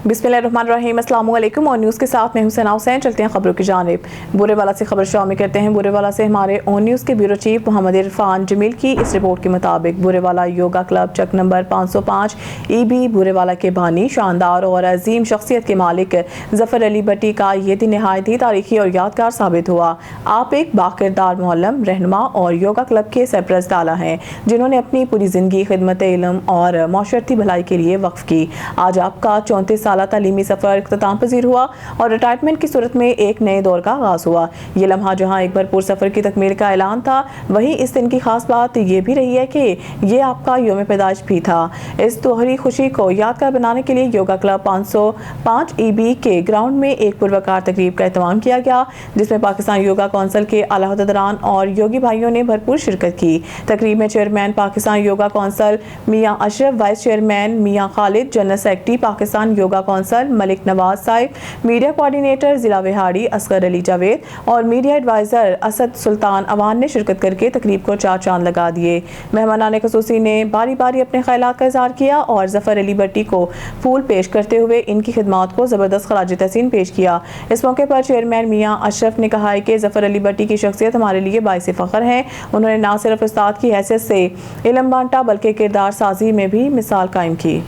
बिस्मिल्लाहिर्रहमानिर्रहीम, अस्सलाम वालेकुम। और न्यूज़ के साथ मैं हुसैन हुसैन। चलते हैं खबरों की जानिब। बुरेवाला से खबर शामिल करते हैं। बुरेवाला से हमारे ऑन न्यूज़ के ब्यूरो चीफ मोहम्मद इरफान जमील की इस रिपोर्ट के मुताबिक बुरेवाला योगा क्लब चक नंबर 505 EB बुरेवाला के बानी, शानदार और अजीम शख्सियत के मालिक ज़फ़र अली भट्टी का ये दिन नहायत ही तारीखी और यादगार साबित हुआ। आप एक बाकिरदार मुअल्लिम, रहनुमा और योगा क्लब के सरपरस्त आला हैं जिन्होंने अपनी पूरी ज़िंदगी खिदमत इल्म और माशरती भलाई के लिए वक्फ की। आज आपका 34 साल तालीमी सफ़र इख्तिताम पजीर हुआ और रिटायरमेंट की सूरत में एक नए दौर का आगाज़ हुआ। ये लम्हा जहाँ एक भरपूर सफ़र की तकमील का ऐलान था, वहीं इस दिन की खास बात ये भी रही है कि ये आपका यौम पैदाइश भी था। इस दोहरी खुशी को यादगार बनाने के लिए योगा क्लब 505 EB के ग्राउंड में एक पुरवकार तकरीब का एहतमाम किया गया, जिसमें पाकिस्तान योगा कौंसिल के आला अहदेदारान और योगी भाइयों ने भरपूर शिरकत की। तकरीब में चेयरमैन पाकिस्तान योगा कौंसिल मियाँ अशरफ, वाइस चेयरमैन मियाँ Khalid, general secretary Pakistan yoga council Malik Nawaz Sahib, media coordinator जिला विहाड़ी असगर अली जावेद और मीडिया एडवाइज़र असद सुल्तान अवान ने शिरकत करके तकरीब को चार चांद लगा दिए। मेहमानान ख़ुसूसी ने बारी बारी अपने ख्यालात का इज़हार किया और ज़फ़र अली भट्टी को फूल पेश करते हुए इनकी खिदमात को ज़बरदस्त खराज तहसीन पेश किया। इस मौके पर चेयरमैन मियाँ अशरफ ने कहा है कि ज़फ़र अली भट्टी की शख्सियत हमारे लिए बाइस फ़ख्र है। उन्होंने न सिर्फ उस्ताद की हैसियत से इल्म बांटा बल्कि किरदार साजी में भी मिसाल कायम की।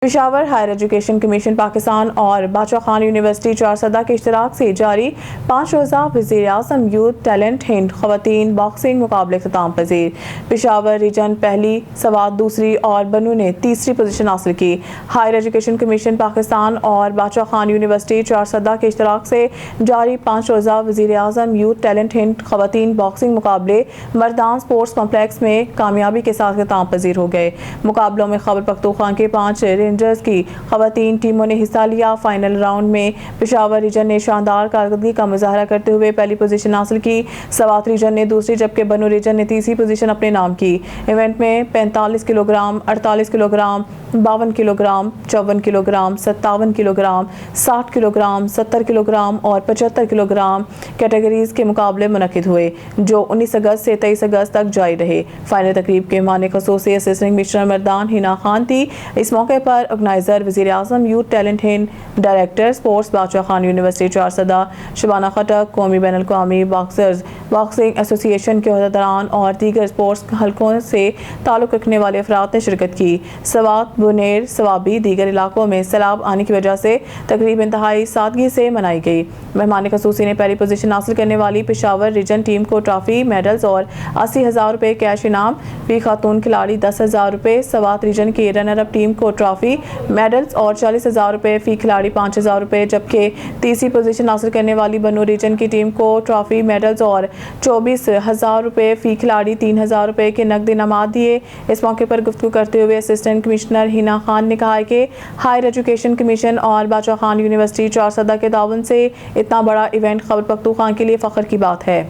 Peshawar higher education commission Pakistan और बादशाह खान यूनिवर्सिटी चारसदा के इश्तराक से जारी 5 रोज़ा वज़ीर-ए-आज़म यूथ टैलेंट हिंद ख़वातीन बॉक्सिंग मुकाबले इख्तिताम पजीर। पेशावर रीजन पहली, सवात दूसरी और बनू ने तीसरी पोजीशन हासिल की। हायर एजुकेशन कमीशन पाकिस्तान और बादशाह खान यूनिवर्सिटी चारसदा के इश्तराक से जारी 5 रोज़ा वज़ीर-ए-आज़म यूथ टैलेंट हिंद ख़वातीन बॉक्सिंग मुकाबले मर्दान स्पोर्ट्स कॉम्प्लेक्स में कामयाबी के साथ इख्तिताम पजीर हो गए। मुकाबलों में खैबर पख्तूनख्वा के 5 रेंजर्स की खवातीन टीमों ने हिस्सा लिया। फाइनल राउंड में पेशावर रीजन ने शानदार कारकर्दगी का मुजाहरा करते हुए पहली पोजीशन हासिल की। सवात रीजन ने दूसरी जबकि बनू रीजन ने तीसरी पोजीशन अपने नाम की। इवेंट में 45 kilogram, 48 kilogram, 52 kilogram, 54 kilogram, 57 kilogram, 60 kilogram, 70 kilogram और 75 किलोग्राम कैटेगरीज के मुकाबले मुनक्किद हुए, जो 19 अगस्त से 23 अगस्त तक जारी रहे। फाइनल तकरीब के मेहमान ख़ुसूसी असिस्टेंट कमिश्नर मर्दान हिना खान थी। इस मौके पर ऑर्गेनाइजर वज़ीर-ए-आज़म youth talent hunt, director sports Badshah Khan university Charsadda Shabana Khattak, कौमी बैनुल अक़वामी बॉक्सर्स बॉक्सिंग एसोसिएशन के अहदेदारान और दीगर स्पोर्ट्स हलकों से ताल्लुक़ रखने वाले अफराद ने शिरकत की। सवात, बुनेर, सवाबी दीगर इलाकों में सैलाब आने की वजह से तकरीब इंतहाई सादगी से मनाई गई। मेहमान ख़ुसूसी ने पहली पोजीशन हासिल करने वाली पेशावर रीजन टीम को ट्रॉफी, मेडल्स और 80,000 रुपये कैश इनाम, फी खातून खिलाड़ी 10,000 रुपये, सवात रीजन की रनर अप टीम को ट्रॉफी, मेडल्स और 40,000 रुपये, फी खिलाड़ी 5,000 रुपये, जबकि तीसरी पोजीशन हासिल करने वाली बनू रीजन की टीम को ट्रॉफी, मेडल्स और 24,000 रुपये, फी खिलाड़ी 3,000 रुपये के नकद इनामात दिए। इस मौके पर गुफ्तगू करते हुए असिस्टेंट कमिश्नर हिना खान ने कहा कि हायर एजुकेशन कमीशन और बादशाह खान यूनिवर्सिटी चारसदा के ताउन से इतना बड़ा इवेंट खैबर पख्तूनख्वा के लिए फ़ख्र की बात है।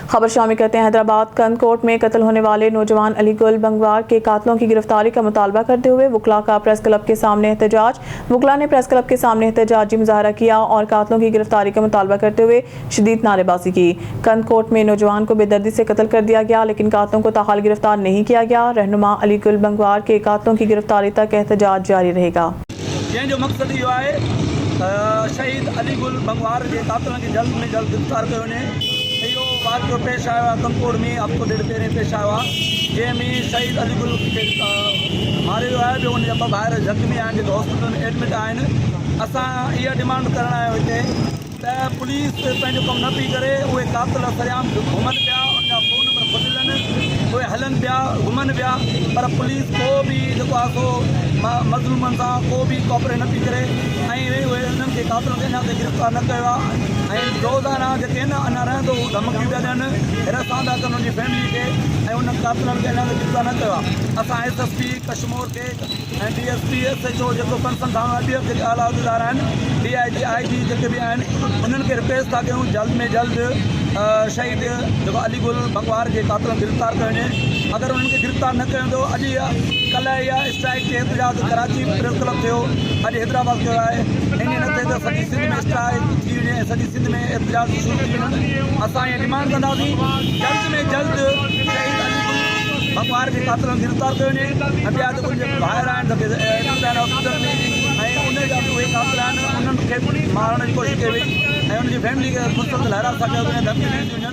खबर शामिल करते हैं हैदराबाद कंदकोट में कत्ल होने वाले नौजवान अली गुल बंगवार के कातलों की गिरफ्तारी का मुतालबा करते हुए वकला का प्रेस क्लब के सामने एहतजाज। वकला ने प्रेस क्लब के सामने एहतजाजी मुजाहरा किया और कातलों की गिरफ्तारी का मुतालबा करते हुए शदीद नारेबाजी की। कंदकोट में नौजवान को बेदर्दी से कत्ल कर दिया गया, लेकिन कातलों को ताहाल गिरफ्तार नहीं किया गया। रहनुमा अली गुल बंगवार के कातलों की गिरफ्तारी तक एहतजाज जारी रहेगा। जो मकसद इहो आहे शहीद अली गुल बंगवार के कातलों की जल्द में जल्द गिरफ्तार कयो वञे। इहो वाक़ियो पेश आयो आहे कंदकोट में हफ़्तो ॾेढ पहिरें पेश आयो आहे, जंहिंमें शहीद अली गुल खे मारियो वियो आहे। ॿियो हुन जा ॿ भाइर ज़ख़्मी आहिनि जेके हॉस्पिटल में एडमिट आहिनि। असां इहा डिमांड करणु आहियूं हिते त पुलिस पंहिंजो कमु न पई करे, उहे कातिल सरियाम घुमनि पिया, उनजा फ़ोन नंबर खुलियलु आहिनि, उहे हलनि पिया, घुमनि पिया, पर पुलिस को बि जेको आहे सो मज़लूमनि सां को बि कोऑपरेट न पई करे ऐं उहे उन्हनि खे कातिलनि खे अञा ताईं गिरफ़्तार न कयो आहे। ऐं रोज़ाना जेके आहिनि अञा रहंदो हू धमकियूं पिया ॾियनि, हिरासत था कनि उनजी फैमिली खे ऐं उन कातिलनि खे अञा ताईं गिरफ़्तार न कयो आहे। असां SSP कश्मीर खे ऐं DSP SHO जेको कंसर्न थाणो आहे, ॿिया जेके आला अहदेदार आहिनि, DIG IG जेके बि आहिनि, उन्हनि खे रिक्वेस्ट था कयूं जल्द में जल्द शहीद जेको अली गुल बंगवार के कातिल गिरफ़्तार कयो वञे। अगर उन्हनि खे गिरफ़्तार न कयो वेंदो, अॼु कल्ह इहा स्ट्राइक ते एहतजाज कराची प्रेस क्लब थियो, अॼु हैदराबाद कयो आहे। इन न थिए त सॼी सिंध में स्ट्राइक थी वञे, सॼी सिंध में एहतजाज शुरू थी वञनि। असां इहा डिमांड कंदासीं जल्द में जल्द शहीद अली गुल बंगवार के कातिल गिरफ़्तार कयो वञे। ॿिया जेको भाइर आहिनि हॉस्पिटल में ऐं कातलान उन्हनि खे मारण जी कोशिशि कई वई ऐं उनजी फैमिली खे मुस्तक़िल लहरा सघे उन धमकी ॾिनी वञनि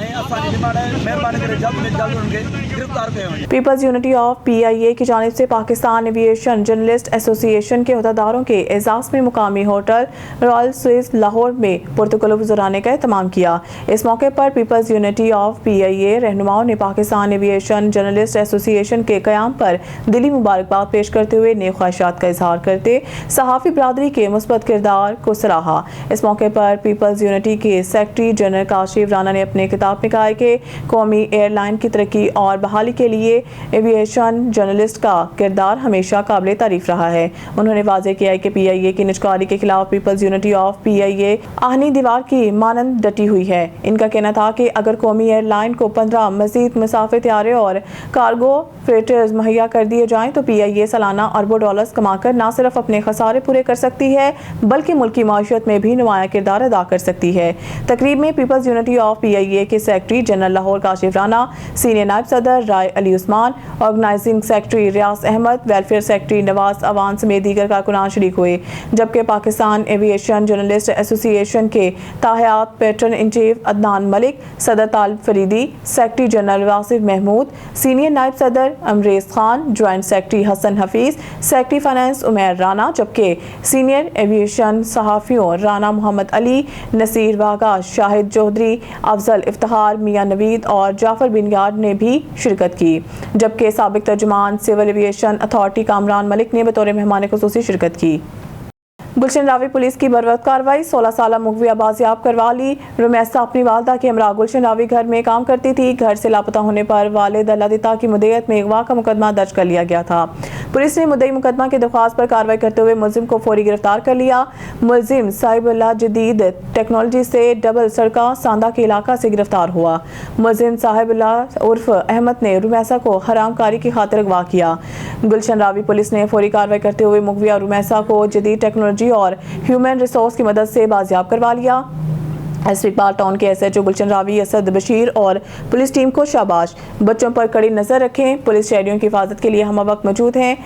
ऐं असांजी डिमांड आहे महिरबानी करे जल्द में जल्द उनखे गिरफ़्तार कयो वञे। पीपल्स यूनिटी ऑफ PIA की जानिब से पाकिस्तान एविएशन जर्नलिस्ट एसोसिएशन के अहदेदारों के एजाज़ में मुकामी होटल रॉयल स्विस लाहौर में पुरतकल्लुफ़ ज़ुराने का एहतमाम किया। इस मौके पर पीपल्स यूनिटी ऑफ PIA रहनुमाओं ने पाकिस्तान एविएशन जर्नलिस्ट एसोसिएशन के क़याम पर दिली मुबारकबाद पेश करते हुए नेक ख्वाहिशात का इजहार करते सहाफ़ी बरादरी के मुस्बत किरदार को सराहा। इस मौके पर पीपल्स यूनिटी के सेक्रेटरी जनरल काशिफ राना ने अपने किताब में कहा है कि कौमी एयरलाइन की तरक्की और बहाली के लिए एविएशन जर्नलिस्ट का किरदार हमेशा काबिल तारीफ रहा है। उन्होंने वाज़ेह किया है कि PIA की निजकारी के खिलाफ पीपल्स यूनिटी ऑफ PIA आहनी दीवार की मानंद डटी हुई है। इनका कहना था कि अगर कौमी एयरलाइन को 15 मज़ीद मुसाफिर त्यारे और कार्गो फ्रेटर्स मुहैया कर दिए जाएं तो PIA सालाना अरबों डॉलर्स कमाकर न सिर्फ अपने खसारे पूरे कर सकती है बल्कि मुल्की माशियत में भी नुमाया किरदार अदा कर सकती है। तकरीब में पीपल्स यूनिटी ऑफ PIA के secretary general Lahore Kashif Rana, senior नायब सदर राय अली उस्मान, ऑर्गेनाइजिंग सेक्रेटरी रियाज अहमद, वेलफेयर सेक्रेटरी नवाज अवान समेत दीगर कारकुनान शरीक हुए। जबकि पाकिस्तान एविएशन जर्नलिस्ट एसोसिएशन के ताहयात patron in chief Adnan Malik, सदर Talib Faridi, secretary general Wasif Mahmood, senior नायब सदर Amraiz Khan, joint secretary Hassan Hafeez, secretary finance Umair Rana, जबकि सीनियर एविएशन सहाफ़ियों राना मोहम्मद अली, नसीर वागा, शाहिद चौधरी, अफजल इफ्तिखार, मियां नवीद और जाफर बिन यार ने भी शिरकत की। जबकि साबिक तर्जुमान civil aviation authority Kamran Malik ने बतौर मेहमान खुसूसी शिरकत की। गुलशन रावी पुलिस की बरवक्त कार्रवाई, 16 साला मुगविया बाजियाब करवा ली। रुमैसा अपनी वालदा के हमरा गुलशन रावी घर में काम करती थी। घर से लापता होने पर वालिद अल्लादिता की मुद्दत में अगवा का मुकदमा दर्ज कर लिया गया था। पुलिस ने मुद्दई मुकदमा की दरख्वास्त पर कार्रवाई करते हुए मुलजिम को फौरी गिरफ्तार कर लिया। मुलजिम साहिबुल्लाह जदीद टेक्नोलॉजी से डबल सड़का सांदा के इलाका से गिरफ्तार हुआ। मुलजिम साहिबुल्लाह उर्फ अहमद ने रुमैसा को हरामकारी की खातिर अगवा किया। गुलशन रावी पुलिस ने फौरी कार्रवाई करते हुए मुगविया रुमैसा को जदीद टेक्नोलॉजी और ह्यूमन रिसोर्स की मदद से बाजियाब करवा लिया। इस्तिकबाल टाउन के SHO गुलशन रावी, असद बशीर और पुलिस टीम को शाबाश। बच्चों पर कड़ी नजर रखें, पुलिस शहरियों की हिफाजत के लिए हम वक्त मौजूद हैं।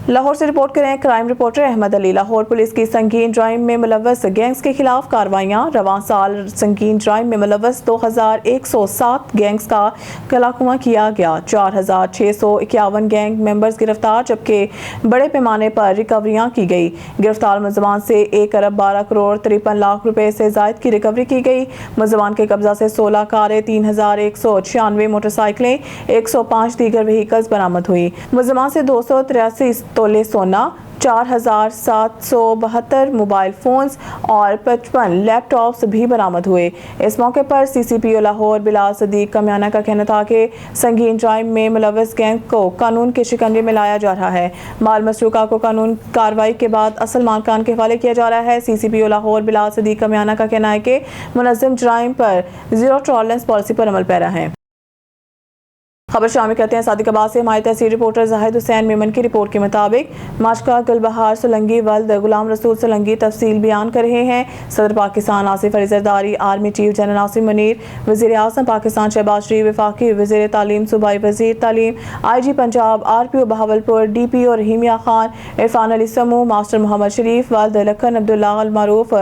लाहौर से रिपोर्ट करें crime reporter Ahmad Ali. Lahore police की संगीन ज्राइम में मुलव्वस गैंग्स के खिलाफ कार्रवाइयाँ। रवां साल संगीन ज्राइम में मुलव्वस 2107 गैंग्स का कलाकुमा किया गया। 4651 गैंग मेंबर्स गिरफ्तार, जबकि बड़े पैमाने पर रिकवरियाँ की गई। गिरफ्तार मुलजमान से 1 अरब 12 करोड़ 53 लाख रुपए से जायद की रिकवरी की गई। मुलजमान के कब्जा से 16 कारें, 3196 मोटरसाइकिलें, 105 दीगर व्हीकल्स बरामद हुई। मुलजमान से 283 तोले सोना, 4772 मोबाइल फोन्स और 55 लैपटॉप्स भी बरामद हुए। इस मौके पर CCPO लाहौर बिलाल सदीक कमियाना का कहना था कि संगीन ज्राइम में मुलव्वस गैंग को कानून के शिकंजे में लाया जा रहा है। माल मसरूका को कानून कार्रवाई के बाद असल मालकान के हवाले किया जा रहा है। CCPO लाहौर बिलाल सदीक कमियाना का कहना है कि मुनज़्ज़म ज्राइम पर जीरो टॉलरेंस पॉलिसी पर अमल पैरा है। खबर शामिल करते हैं सादिकाबाद से। हमारे तहसील रिपोर्टर जाहिद हुसैन मेमन की रिपोर्ट के मुताबिक माशका गुलबहार सोलंगी वल्द गुलाम रसूल सोलंगी तफसील बयान कर रहे हैं। सदर Pakistan Asif Ali Zardari, army chief general Nasir Munir, वज़ीर आज़म पाकिस्तान शहबाज शरीफ, वफाकी वज़ीर तालीम, सूबाई वज़ीर तालीम, IG Punjab, RPO Bahawalpur, DPO Rahimyar Khan, Irfan Ali समूह, मास्टर मोहम्मद शरीफ वल्द लखन, अब्दुल्ला अल मारूफ,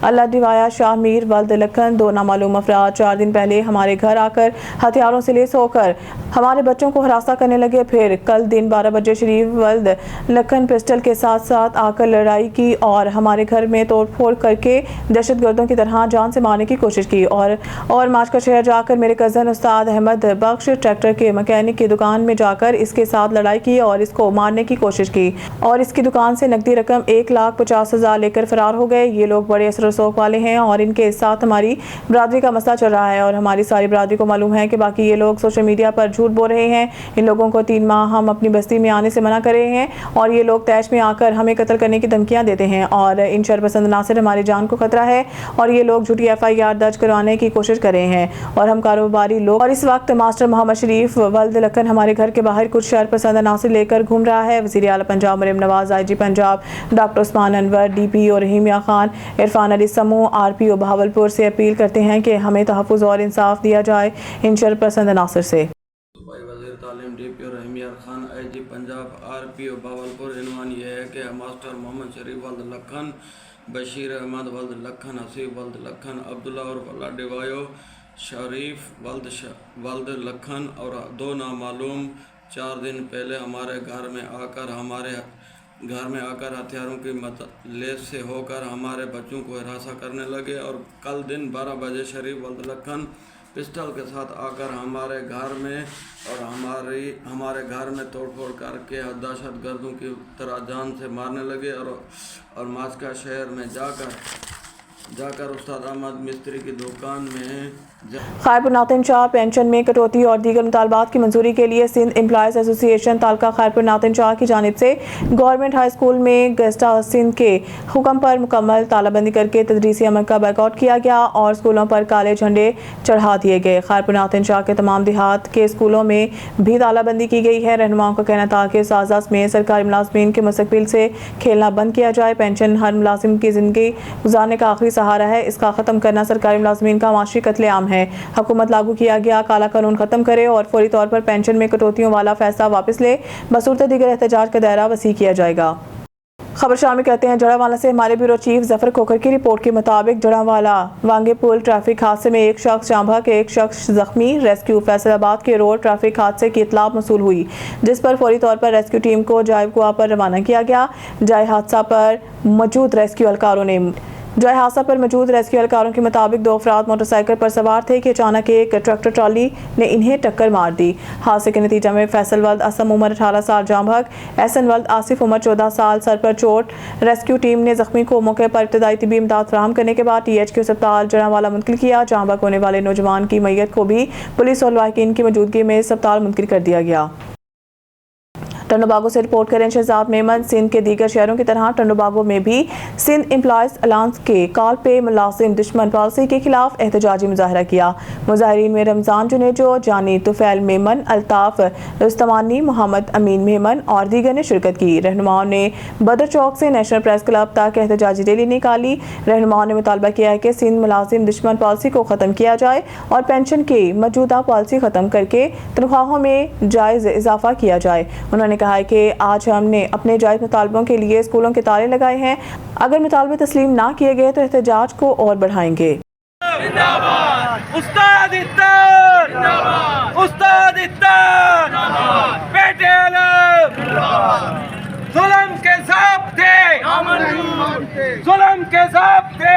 अल्लाह दिवाया शाह मीर वल्द लखन, 2 नामालूम अफराद 4 दिन पहले हमारे घर आकर हथियारों से लेस होकर हमारे बच्चों को हरासा करने लगे। फिर कल दिन 12 बजे शरीफ वल्द लखन पिस्टल के साथ साथ आकर लड़ाई की और हमारे घर में तोड़फोड़ करके दहशतगर्दों की तरह जान से मारने की कोशिश की और माशका शहर जाकर मेरे कज़न उस्ताद अहमद बख्श ट्रैक्टर के मैकेनिक की दुकान में जाकर इसके साथ लड़ाई की और इसको मारने की कोशिश की और इसकी दुकान से नकदी रकम 1,50,000 लेकर फरार हो गए। ये लोग बड़े असर शौक वाले हैं और इनके साथ हमारी बरादरी का मसला चल रहा है और हमारी सारी बरादरी को मालूम है कि बाकी ये लोग सोशल मीडिया पर झूठ बोल रहे हैं। इन लोगों को 3 माह हम अपनी बस्ती में आने से मना कर रहे हैं और ये लोग तैश में आकर हमें कत्ल करने की धमकियां देते हैं और इन शरपसंद नासिर हमारी जान को खतरा है और ये लोग झूठी FIR दर्ज करवाने की कोशिश कर रहे हैं और हम कारोबारी लोग। और इस वक्त मास्टर मोहम्मद शरीफ वल्द लखन हमारे घर के बाहर कुछ शरपसंद नासिर लेकर घूम रहा है। वज़ीर आला Punjab Maryam Nawaz, IG Punjab doctor Usman Anwar, DPO Rahimyar Khan, Irfan Ali Samoo, RPO Bahawalpur से अपील करते हैं कि हमें तहफ़्फ़ुज़ और इंसाफ दिया जाए इन शरपसंद नासिर से। तालीम DPO रहीम यार खान IG पंजाब RPO बावलपुर। इनवान ये है कि मास्टर मोहम्मद शरीफ वल्द लखन, बशीर अहमद वल्द लखन, हसीब वल्द लखन, अब्दुल्ला और वल्ला डिवायो शरीफ वल्द लखन और दो नामालूम 4 दिन पहले हमारे घर में आकर हथियारों की लैस से होकर हमारे बच्चों को हिरासत करने लगे और कल दिन 12 बजे शरीफ वल्द लखन पिस्टल के साथ आकर हमारे घर में और हमारे घर में तोड़फोड़ करके दहशत गर्दों की तरह जान से मारने लगे और मास्का शहर में जाकर उस्ताद अहमद मिस्त्री की दुकान में खैरपुर नातिन शाह पेंशन में कटौती और दीगर मुतालबात की मंजूरी के लिए सिंध एम्प्लॉयज़ एसोसिएशन तालका खैरपुर नातिन शाह की जानिब से गवर्नमेंट हाई स्कूल में गेस्ट हाउस सिंध के हुक्म पर मुकम्मल तालाबंदी करके तदरीसी अमल का बैकआउट किया गया और स्कूलों पर काले झंडे चढ़ा दिए गए। खैरपुर नातिन शाह के तमाम देहात के स्कूलों में भी तालाबंदी की गई है। रहनुमाओं का कहना था कि इस आज़ाद में सरकारी मुलाजमीन के मुस्तकबिल से खेलना बंद किया जाए। पेंशन हर मुलाजिम की ज़िंदगी गुजारने का आखिरी सहारा है, इसका ख़त्म करना सरकारी मुलाजमीन का माशी कत्लेआम है। हुकूमत लागू किया गया काला कानून खत्म करे और फौरी तौर पर पेंशन में कटौतियों वाला फैसला वापस ले, बसूरत दीगर एहतजाज का दायरा वसी किया जाएगा। खबर शामिल करते हैं जड़ावाला से। हमारे ब्यूरो चीफ जफर खोखर की रिपोर्ट के मुताबिक जड़ावाला वांगे पुल ट्रैफिक हादसे में एक शख्स जाँ बहक, एक शख्स जख्मी। रेस्क्यू फैसलाबाद के रोड ट्रैफिक हादसे की इतला मसूल हुई, जिस पर फौरी तौर पर रेस्क्यू टीम को जायबकुआ पर रवाना किया गया। जाय हादसा पर मौजूद रेस्क्यू एहलकारों के मुताबिक 2 अफराद मोटरसाइकिल पर सवार थे कि अचानक एक ट्रैक्टर ट्रॉली ने इन्हें टक्कर मार दी। हादसे के नतीजे में फैसल वल्द असम उम्र 18 साल जाँ बहक, एहसन वल्द आसिफ उम्र 14 साल सर पर चोट। रेस्क्यू टीम ने जख्मी को मौके पर इब्तदाई तिबी इमदाद फराहम करने के बाद THQ अस्पताल जड़ावाला मुंतकिल किया। जाँ बहक होने वाले नौजवान की मैयत को भी पुलिस और लाहिकीन की मौजूदगी में अस्पताल मुंतकिल कर दिया गया। टंडोबागो से रिपोर्ट करें शहजाद मेमन। सिंध के दीगर शहरों की तरह टंडोबागो में भी सिंध एम्प्लॉयज़ अलायंस के कॉल पे मुलाजिम दुश्मन पॉलिसी के खिलाफ एहतजाजी मुजाहरा किया। मुजाहरीन में रमजान जुनेजो, जानी तुफैल मेमन, अल्ताफ रुस्तमानी, मोहम्मद अमीन मेमन और दीगर ने शिरकत की। रहनुमाओं ने बदर चौक से नेशनल प्रेस क्लब तक एहतजाजी रैली निकाली। रहनुमाओं ने मुतालबा किया है कि सिंध मुलाजिम दुश्मन पॉलिसी को ख़त्म किया जाए और पेंशन की मौजूदा पॉलिसी ख़त्म करके तनख्वाहों में जायज़ इजाफा किया जाए। उन्होंने कहा है कि आज हमने अपने जायज़ मुतालबों के लिए स्कूलों के ताले लगाए हैं, अगर मुतालबे तस्लीम ना किए गए तो एहतजाज को और बढ़ाएंगे। उस्ताद इत्तर उस्ताद इत्तर बेटे जुल्म के ज़ाब्ते जुल्म के ज़ाब्ते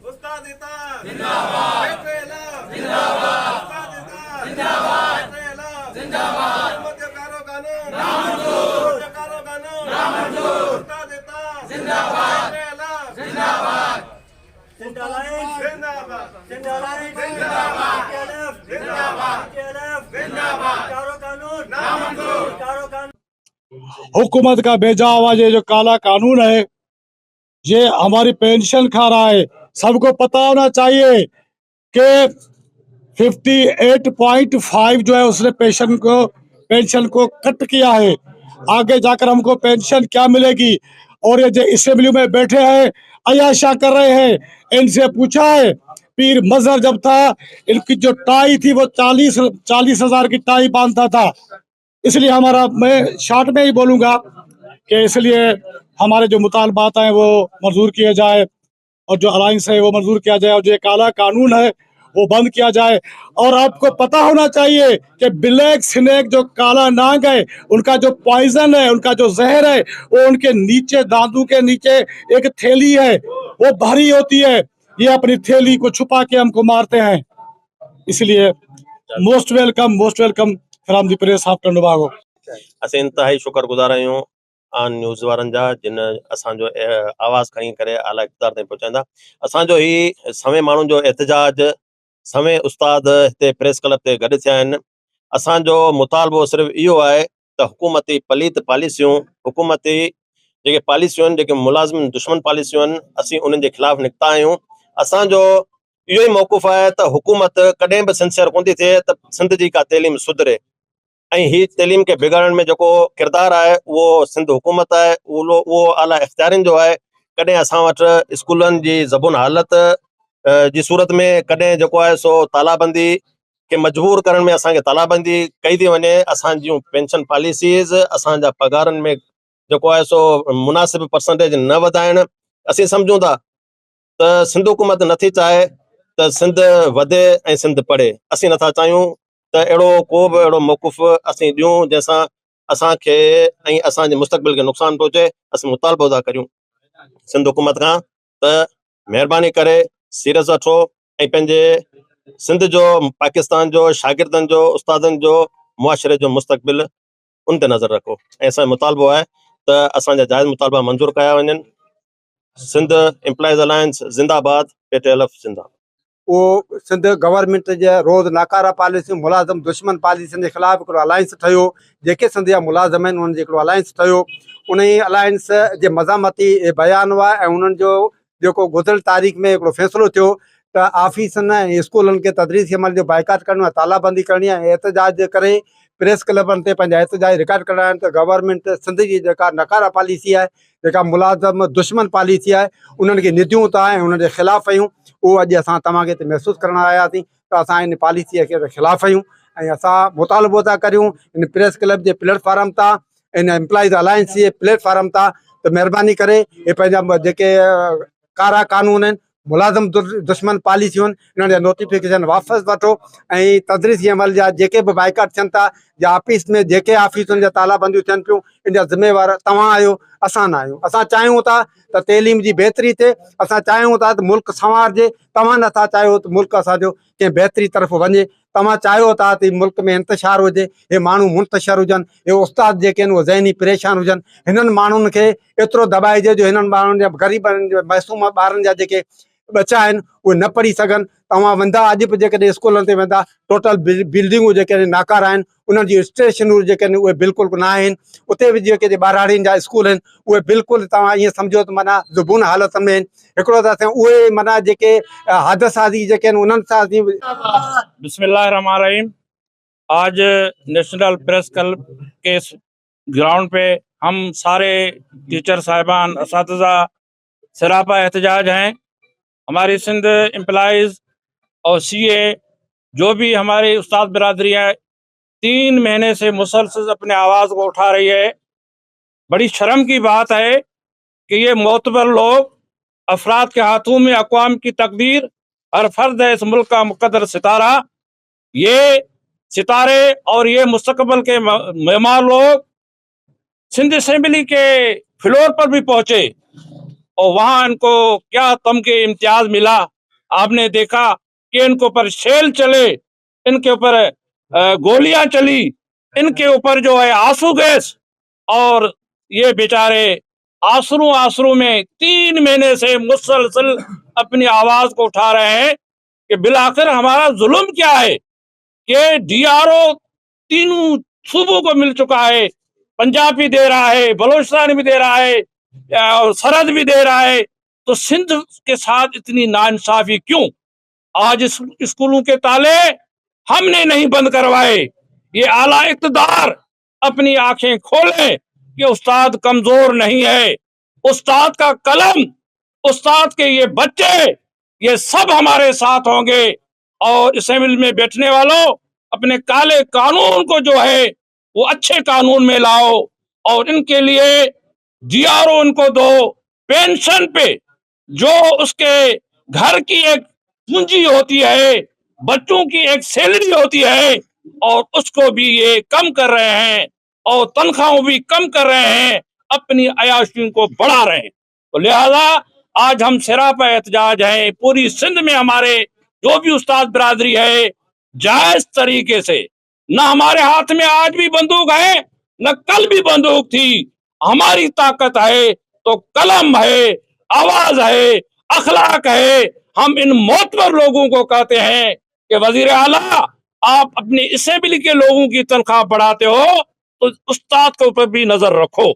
उस्ताद इत्तर जिंदाबाद, जिंदाबाद, जिंदाबाद, जिंदाबाद, कारो कानून नामंजूर, कारो कानून नामंजूर, उस्ताद इत्तर जिंदाबाद, जिंदाबाद, जिंदाबाद, जिंदाबाद, कारो कानून नामंजूर, कारो कानून। हुकूमत का भेजा हुआ ये जो काला कानून है, ये हमारी पेंशन खा रहा है। सबको पता होना चाहिए कि 58.5 जो है उसने पेंशन को कट किया है। आगे जाकर हमको पेंशन क्या मिलेगी? और ये जो असेंबली में बैठे हैं अयाशा कर रहे हैं। इनसे पूछा है, पीर मजहर जब था इनकी जो टाई थी वो 40,000 की टाई बांधता था। इसलिए मैं शॉर्ट में ही बोलूँगा कि इसलिए हमारे जो मुतालबात हैं वो मंजूर किए जाए और जो अलायंस है वो मंजूर किया जाए और जो काला कानून है वो बंद किया जाए। और आपको पता होना चाहिए कि ब्लैक स्नेक जो काला नाग है, उनका जो पॉइजन है, उनका जो जहर है, वो उनके नीचे दांतों के नीचे एक थैली है, वो भारी होती है। ये अपनी थैली को छुपा के हमको मारते हैं। इसलिए most welcome from the press of टंडोबागो। असीं इंतहाई शुक्रगुज़ार आहियूं आन न्यूज़ वारनि जा जिन असांजो आवाज़ खणी करे आला इक़्तिदार ताईं पहुचाईंदा। असांजो ही समें माण्हुनि जो एहतजाज समें उस्ताद हिते प्रेस क्लब ते गॾु थिया आहिनि। असांजो मुतालबो सिर्फ़ु इहो आहे त हुकूमती पलीत पॉलिसियूं, हुकूमती जेके पॉलिसियूं आहिनि, जेके मुलाज़िम दुश्मन पॉलिसियूं आहिनि, असीं उन्हनि जे ख़िलाफ़ निकिता आहियूं। असांजो इहो ई मौक़ुफ़ आहे त हुकूमत कॾहिं बि सिंसियर कोन थी थिए त सिंध जी का तइलीम सुधरे ऐं ही तइलीम खे बिगाड़ण में जेको किरदारु आहे उहो सिंध हुकूमत आहे, उहो आला इख़्तियारनि जो आहे। कॾहिं असां वटि स्कूलनि जी ज़बून हालत जी सूरत में कॾहिं जेको आहे सो तालाबंदी खे मजबूर करण में असांखे तालाबंदी कई थी वञे। असां जूं पेंशन पॉलिसीज़, असांजा पगारनि में जेको आहे सो मुनासिब परसेंटेज न वधाइण। असीं सम्झूं था त सिंध हुकूमत नथी चाहे त सिंध वधे ऐं सिंध पढ़े। असीं नथा चाहियूं त अहिड़ो को बि अहिड़ो मौक़ुफ़ असीं ॾियूं जंहिंसां असांखे ऐं असांजे मुस्तक़बिल खे नुक़सानु पहुचे। असीं मुतालबो था करियूं सिंध हुकूमत खां त महिरबानी करे सीरियस वठो ऐं पंहिंजे सिंध जो, पाकिस्तान जो, शागिर्दनि जो, उस्तादनि जो, मुआशरे जो मुस्तक़बिल उन ते नज़र रखो। ऐं असांजो मुतालबो आहे त असांजा जाइज़ मुतालबा मंज़ूर कया वञनि। सिंध एम्प्लॉइज़ अलायंस जिंदाबाद, PTLF जिंदाबाद। उहो सिंध गवर्नमेंट जे रोज़ नाकारा पॉलिसियूं, मुलाज़िम दुश्मन पॉलिसियुनि जे ख़िलाफ़ हिकिड़ो अलायंस ठहियो। जेके सिंध जा मुलाज़िम आहिनि उन्हनि जो हिकिड़ो अलायंस ठहियो। उन ई अलायंस जे मज़ामती बयान हुआ ऐं उन्हनि जो जेको गुज़िरियल तारीख़ में हिकिड़ो फ़ैसिलो थियो त ऑफिसनि ऐं स्कूलनि खे तदरीसी अमल जो बाइकाट करणो आहे, तालाबंदी करणी आहे ऐं एहतजाज करे प्रेस क्लबनि ते पंहिंजा एहतजाज रिकॉर्ड कराइणा आहिनि। त गवर्नमेंट सिंध जी जेका नकारा पॉलिसी आहे, जेका मुलाज़िम दुश्मन पॉलिसी आहे, उन्हनि खे निदियूं था ऐं उन्हनि जे ख़िलाफ़ु आहियूं। उहो अॼु असां तव्हांखे हिते महसूसु करणु आयासीं त असां इन पॉलिसीअ खे ख़िलाफ़ु आहियूं ऐं असां मुतालबो था करियूं इन प्रेस क्लब जे प्लेटफॉर्म तां, इन एम्प्लॉइज़ अलायंस जे प्लेटफॉर्म तां त महिरबानी करे हे पंहिंजा जेके कारा कानून आहिनि, मुलाज़िम दुश्मन पॉलिसियूं आहिनि, इन्हनि जा नोटिफिकेशन वापसि वठो ऐं तदरीसी अमल जा जेके बि बाइकाट थियनि था या ऑफिस में जेके ऑफिसुनि जा तालाबंदियूं थियनि पियूं, इन जा ज़िम्मेवार तव्हां आहियो, असां न आहियूं। असां चाहियूं था त तइलीम जी बहितरी थिए, असां चाहियूं था त मुल्क संवारजे। तव्हां नथा चाहियो त मुल्क असांजो कंहिं बहितरी तरफ़ वञे। तव्हां चाहियो था त मुल्क में इंतशार हुजे, हे माण्हू मुंतशिर हुजनि, हे उस्ताद जेके आहिनि उहे ज़हनी परेशान हुजनि। हिननि माण्हुनि खे एतिरो दॿाइजे जो हिननि माण्हुनि जा ग़रीबनि जा मासूम ॿारनि जा जेके बचा आहिनि उहे न पढ़ी सघनि। तव्हां वेंदा अॼु बि जेकॾहिं स्कूलनि ते वेंदा, टोटल बिल्डिंगूं जेके आहिनि नाकारा आहिनि, उन्हनि जी स्टेशनूं जेके आहिनि उहे बिल्कुलु न आहिनि। उते बि जेके ॿारहाड़ियुनि जा स्कूल आहिनि उहे बिल्कुलु तव्हां ईअं सम्झो त माना ज़ुबून हालत में आहिनि। हिकिड़ो त असां उहे माना जेके हादसाती जेके आहिनि उन्हनि सां बिस्मिल्लाहिर्रहमानिर्रहीम। आज नेशनल प्रेस क्लब के ग्राउंड पे हम सारे टीचर साहिबान, असातिज़ा सरापा एहतजाज हैं। हमारी सिंध एम्प्लॉइज़ और CA जो भी हमारी उस्ताद बिरादरी है 3 महीने से मुसलसल अपने आवाज़ को उठा रही है। बड़ी शर्म की बात है कि ये मोतबर लोग अफराद के हाथों में अक़वाम की तकदीर, हर फर्द है इस मुल्क का मुक़द्दर सितारा। ये सितारे और ये मुस्तकबिल के मेहमान लोग सिंध असेंबली के फ्लोर पर भी पहुंचे और वहां इनको क्या तमके इम्तियाज मिला। आपने देखा कि इनके ऊपर शेल चले, इनके ऊपर गोलियां चली, इनके ऊपर जो है आंसू गैस, और ये बेचारे आंसू में 3 महीने से मुसलसल अपनी आवाज को उठा रहे हैं कि बिलाखिर हमारा जुल्म क्या है कि DRO तीनों सूबों को मिल चुका है। पंजाब भी दे रहा है, बलोचिस्तान भी दे रहा है और सरहद भी दे रहा है, तो सिंध के साथ इतनी नाइंसाफी क्यों? आज स्कूलों के ताले हमने नहीं बंद करवाए। ये आला इक़्तिदार अपनी आंखें खोलें कि उस्ताद कमजोर नहीं है। उस्ताद का कलम, उस्ताद के ये बच्चे, ये सब हमारे साथ होंगे। और असेंबली में बैठने वालों, अपने काले कानून को जो है वो अच्छे कानून में लाओ और इनके लिए DRO इनको दो। पेंशन पे जो उसके घर की एक पूंजी होती है, बच्चों की एक सैलरी होती है, और उसको भी ये कम कर रहे हैं और तनख्वाहों भी कम कर रहे हैं, अपनी अयाशियों को बढ़ा रहे हैं। तो लिहाजा आज हम सरापा एहतजाज हैं। पूरी सिंध में हमारे जो भी उस्ताद बिरादरी है, जायज तरीके से, न हमारे हाथ में आज भी बंदूक है, न कल भी बंदूक थी। हमारी ताकत है तो कलम है, आवाज है, अखलाक है। हम इन मोतबर लोगों को कहते हैं कि वजीर आला, आप अपनी असेंबली के लोगों की तनख्वाह बढ़ाते हो तो उस्ताद के ऊपर भी नजर रखो।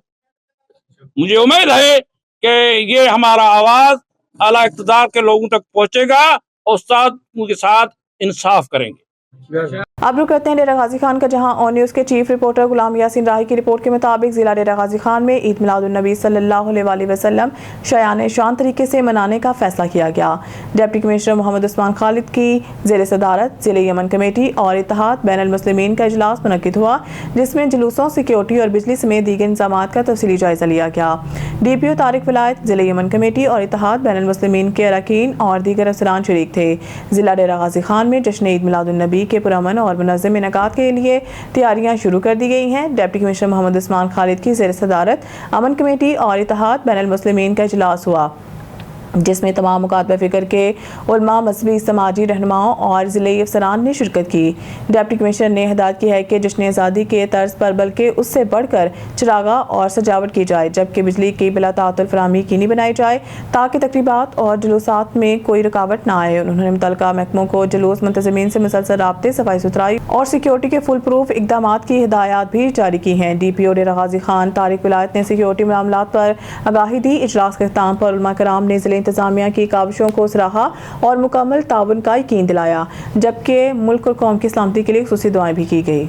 मुझे उम्मीद है कि ये हमारा आवाज आला इक़्तिदार के लोगों तक पहुंचेगा और उस्ताद के साथ इंसाफ करेंगे। अब रुक करते हैं डेरा गाजी खान का, जहां ऑन न्यूज़ के चीफ रिपोर्टर गुलाम यासीन राही की रिपोर्ट के मुताबिक जिला डेरा गाजी खान में ईद मिलादुन्नबी सल्लल्लाहु अलैहि वसल्लम शयान शान तरीके से मनाने का फैसला किया गया। डिप्टी कमिश्नर मोहम्मद उस्मान खालिद की ज़ेर सदारत ज़िले यमन कमेटी और इत्तेहाद बैनुल मुस्लिमीन का इजलास मुनक्किद हुआ, जिसमें जुलूसों, सिक्योरिटी और बिजली समेत दीगर इंतजाम का तफसीली जायजा लिया गया। DPO तारिक विलायत, ज़िले यमन कमेटी और इत्तेहाद बैनुल मुस्लिमीन के अरकान और दीगर अफसरान शरीक थे। जिला डेरा गाजी खान में जश्न ईद मिलादुन्नबी के पुरअमन और मुनज़्ज़म इनेकात के लिए तैयारियां शुरू कर दी गई हैं। डिप्टी कमिश्नर मोहम्मद उस्मान खालिद की ज़ेर सदारत अमन कमेटी और इत्तेहाद बैनुल मुस्लिमीन का इजलास हुआ, जिसमें तमाम मुकातबा फ़िक्र के उलमा, मजहबी, समाजी रहनुमाओं और ज़िले अफसरान ने शिरकत की। डिप्टी कमिश्नर ने हिदायत की है कि जश्न आज़ादी के तर्ज पर बल्कि उससे बढ़कर चरागा और सजावट की जाए, जबकि बिजली की बिला ताअत्तुल फराहमी यकीनी बनाई जाए ताकि तकरीबात और जुलूसात में कोई रुकावट ना आए। उन्होंने मुतल्लिका महकमों को जुलूस मुंतज़मीन से मुसलसल राब्ते, सफाई सुथराई और सिक्योरिटी के फुल प्रूफ इक़दामात की हिदायत भी जारी की हैं। DPO डेरा गाजी खान तारिक विलायत ने सिक्योरिटी मामलात पर आगाही दी। इजलास के इख्तिताम पर उलमा कराम ने ज़िले इंतजामिया की काविशों को सराहा और मुकम्मल ताउन का यकीन दिलाया, जबकि मुल्क और कौम की सलामती के लिए खुसूसी दुआएं भी की गई।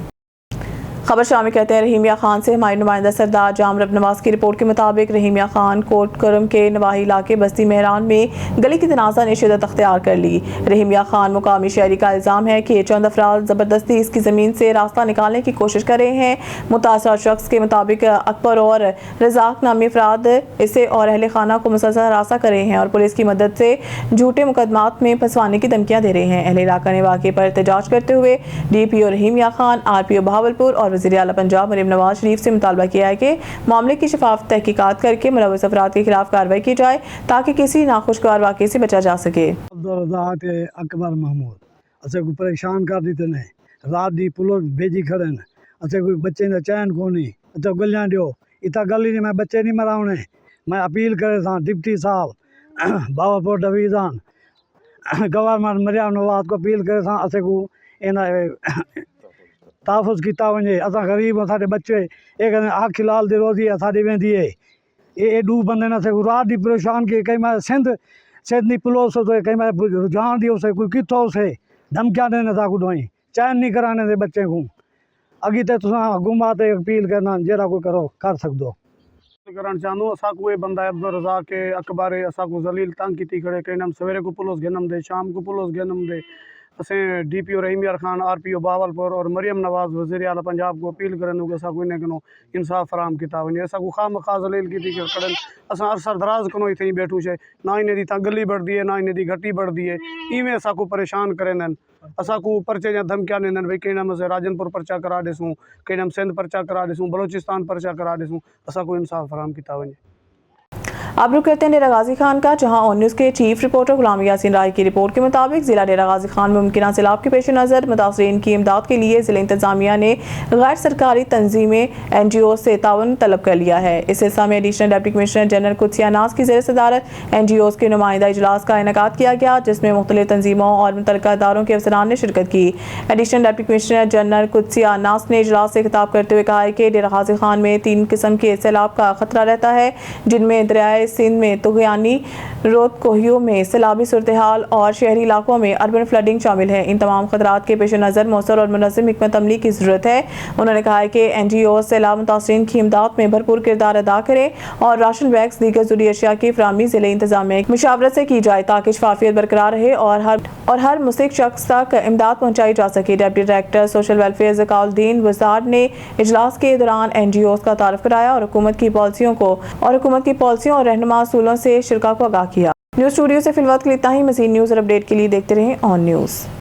खबर शामिल कहते हैं रहीमिया खान से हमारे नुमाइंदा सरदार जामरब नवाज की रिपोर्ट के मुताबिक रहीमिया खान कोट करम के नवाही इलाके बस्ती मेहरान में गली की तनाज़ा ने शिद्दत अख्तियार कर ली। रहीमिया खान मुकामी शहरी का इल्ज़ाम है कि चंद अफराद ज़बरदस्ती इसकी ज़मीन से रास्ता निकालने की कोशिश कर रहे हैं। मुतासर शख्स के मुताबिक अकबर और रज़ाक नामी अफराद इसे और अहले खाना को मुसलसल हरासा कर रहे हैं और पुलिस की मदद से झूठे मुकदमात में फंसवाने की धमकियाँ दे रहे हैं। अहले इलाका ने वाक़े पर एहतजाज करते हुए DPO रहीमिया खान, RPO बहावलपुर और वज़ीर आला पंजाब मरीम नवाज शरीफ से मुतालबा किया है कि मामले की शफाफ तहकीकात करके मुलव्वस अफराद के खिलाफ कार्रवाई की जाए ताकि किसी नाखुशगवार वाक़े से बचा जा सके। अकबर महमूद असे को परेशान कर दी तने रात दी पुलिस भेजी खड़े ने असे कोई बच्चे ने चैन कोनी अते गलियां दियो इता गली ने मैं बच्चे नहीं मरावने। मैं अपील करे सा डिप्टी साहब बावलपुर डिवीजन गवर्नमेंट मरियम नवाज को अपील करे सा असे को इन तहफ़ुज़ किया वने। असां गरीब साडे बच्चे ये कहते आखी लाल दी रोज़ी साडी वेंदी है ये डू बंदे न से रात दी परेशान की कई मैं सिंध दी पुलिस तो कई मैं रुझान दियो से कोई किथों से धमकियां देने सा कुछ चैन नहीं कराने दे बच्चे को अगी ते तुसां हुकूमत ते अपील करना जेड़ा कोई करो कर सकदो करण चाहूँ। असा को बंदा अब्दुल रज़ाक के अकबर असा को जलील तंग की खड़े कईनम सवेरे को पुलिस गनम दे शाम को पुलिस गनम दे। असें DPO रहीमिया खान, RPO बहावलपुर और मरियम नवाज वज़ीर आला पंजाब को अपील करन कि असा को इन्हें कनो इंसाफ फराम किया वने। असा को खाम खा जलील की कड़न असा अरसर दराज कनो इतनी बैठू छे ना इन्हें दी गली बढ़ती है ना इन्हें दी घटी बढ़ती है इवें असा को परेशान करें। असा को पर्चे या धमकियां ॾिननि भई कईनम से राजनपुर पर्चा करा ॾिसूं कईनम सिंध पर्चा करा ॾिसूं बलोचिस्तान पर्चा करा ॾिसूं असा को इंसाफ फराम किया वने। अब रुक करते हैं डेरा गाजी खान का, जहां ऑन न्यूज़ के चीफ रिपोर्टर गुलाम यासीन राही की रिपोर्ट के मुताबिक जिला डेरा गाजी खान में मुमकिन सैलाब के पेश नज़र मुतासरीन की इमदाद के लिए जिला इंतजामिया ने गैर सरकारी तंजीमें NGO से ताउन तलब कर लिया है। इस सिलसिले में additional deputy commissioner general Qudsia नास की ज़ेर सदारत NGOs के नुमाइंदा इजलास का इनेकाद किया गया, जिसमें मुख्तलिफ तंजीमों और मुतल्लिका इदारों के अफसरान ने शिरकत की। Additional deputy commissioner general Qudsia नास ने इजलास से खिताब करते हुए कहा है कि डेरा गाजी खान में 3 किस्म के सैलाब का खतरा रहता है, जिनमें दरियाए सिंध में तुगयानी, रोद कोहियों में सैलाबी सूरत हाल और शहरी इलाकों में अर्बन फ्लडिंग शामिल है। इन तमाम खतरात के पेश नज़र मौसर और मुनज़्ज़म हिकमत अमली की ज़रूरत है। उन्होंने कहा है कि NGO सैलाब मुतासरीन की इमदाद में भरपूर किरदार अदा करें और राशन बैग्स दीगर ज़रूरी अशिया की फराहमी ज़िले इंतजामिया की मुशावरत से की जाए ताकि शफाफियत बरकरार रहे और हर मुस्तहिक शख्स तक इमदाद पहुँचाई जा सके। Deputy director social welfare Zakauddin वज़ार ने इजलास के दौरान NGOs का तारुफ कराया और हुकूमत की पॉलिसियों और रहनुमा असूलों से शिरका को आगाह किया। न्यूज़ स्टूडियो से फिलहाल के लिए इतना ही। मज़ीद न्यूज़ और अपडेट के लिए देखते रहें ऑन न्यूज़।